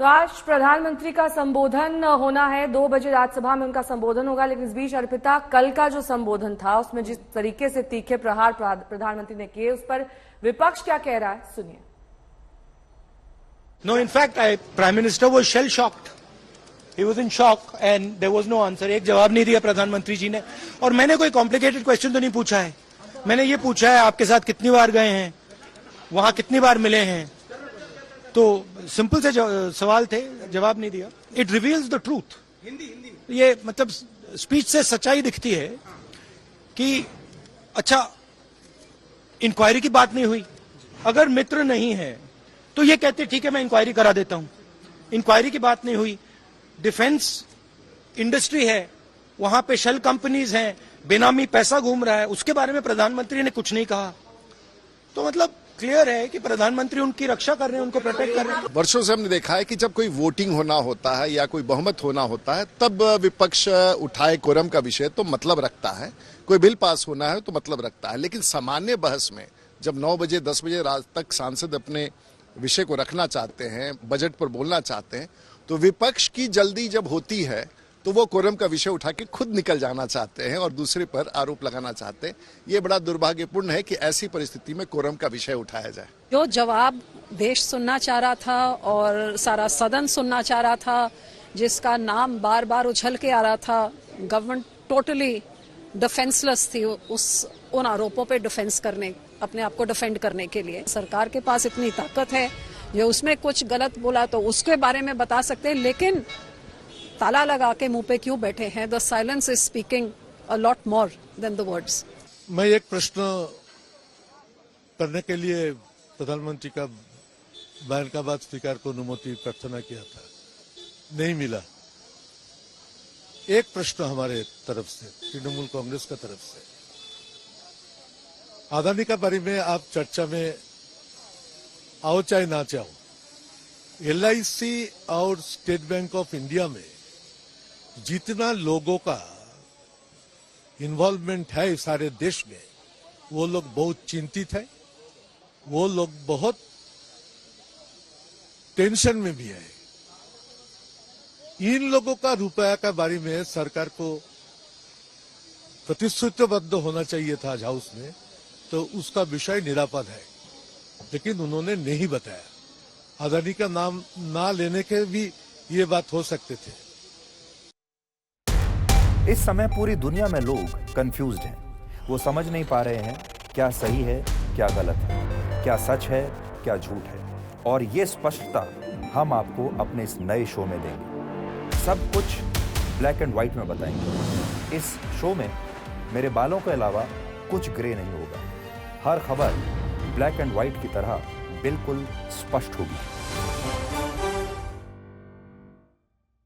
तो आज प्रधानमंत्री का संबोधन होना है, 2 बजे राज्यसभा में उनका संबोधन होगा। लेकिन इस बीच अर्पिता, कल का जो संबोधन था उसमें जिस तरीके से तीखे प्रहार प्रधानमंत्री ने किए, उस पर विपक्ष क्या कह रहा है, सुनिए। No, in fact, Prime Minister was shell shocked. He was in shock and there was no answer. एक जवाब नहीं दिया प्रधानमंत्री जी ने। और मैंने कोई कॉम्प्लिकेटेड क्वेश्चन तो नहीं पूछा है। मैंने ये पूछा है आपके साथ कितनी बार गए हैं, वहां कितनी बार मिले हैं। तो सिंपल से सवाल थे, जवाब नहीं दिया। It reveals the truth. ये मतलब स्पीच से सच्चाई दिखती है कि अच्छा, इंक्वायरी की बात नहीं हुई। अगर मित्र नहीं है तो ये कहते ठीक है मैं इंक्वायरी करा देता हूं। इंक्वायरी की बात नहीं हुई। डिफेंस इंडस्ट्री है, वहां पे शेल कंपनीज हैं, बेनामी पैसा घूम रहा है, उसके बारे में प्रधानमंत्री ने कुछ नहीं कहा। तो मतलब क्लियर है कि प्रधानमंत्री उनकी रक्षा कर रहे हैं, उनको प्रोटेक्ट कर रहे हैं। वर्षों से हमने देखा है कि जब कोई वोटिंग होना होता है या कोई बहुमत होना होता है, तब विपक्ष उठाए कोरम का विषय तो मतलब रखता है। कोई बिल पास होना है तो मतलब रखता है। लेकिन सामान्य बहस में जब 9 बजे 10 बजे रात तक सांसद अपने विषय को रखना चाहते हैं, बजट पर बोलना चाहते हैं, तो विपक्ष की जल्दी जब होती है तो वो कोरम का विषय उठा के खुद निकल जाना चाहते हैं और दूसरे पर आरोप लगाना चाहते हैं। ये बड़ा दुर्भाग्यपूर्ण है कि ऐसी परिस्थिति में कोरम का विषय उठाया जाए। जो जवाब देश सुनना चाह रहा था और सारा सदन सुनना चाह रहा था, जिसका नाम बार बार उछल के आ रहा था, गवर्नमेंट टोटली डिफेंसलेस थी उन आरोपों पे डिफेंस करने, अपने आप को डिफेंड करने के लिए। सरकार के पास इतनी ताकत है, जो उसमें कुछ गलत बोला तो उसके बारे में बता सकते हैं, लेकिन ताला लगा के मुंह पे क्यों बैठे हैं? The silence is speaking a lot more than the words. मैं एक प्रश्न करने के लिए प्रधानमंत्री का बयान का बाद स्पीकर को अनुमति प्रार्थना किया था, नहीं मिला। एक प्रश्न हमारे तरफ से, तृणमूल कांग्रेस का तरफ से, अदानी का बारे में आप चर्चा में आओ चाहे ना चाहो, LIC और स्टेट बैंक ऑफ इंडिया में जितना लोगों का इन्वॉल्वमेंट है सारे देश में, वो लोग बहुत चिंतित है, वो लोग बहुत टेंशन में भी है। इन लोगों का रुपया का बारे में सरकार को प्रतिश्रुतिबद्ध होना चाहिए था हाउस में, तो उसका विषय निरापद है, लेकिन उन्होंने नहीं बताया। अदानी का नाम ना लेने के भी ये बात हो सकते थे। इस समय पूरी दुनिया में लोग कंफ्यूज्ड हैं। वो समझ नहीं पा रहे हैं क्या सही है, क्या गलत है, क्या सच है, क्या झूठ है। और ये स्पष्टता हम आपको अपने इस नए शो में देंगे। सब कुछ ब्लैक एंड व्हाइट में बताएंगे। इस शो में मेरे बालों के अलावा कुछ ग्रे नहीं होगा। हर खबर ब्लैक एंड व्हाइट की तरह बिल्कुल स्पष्ट होगी।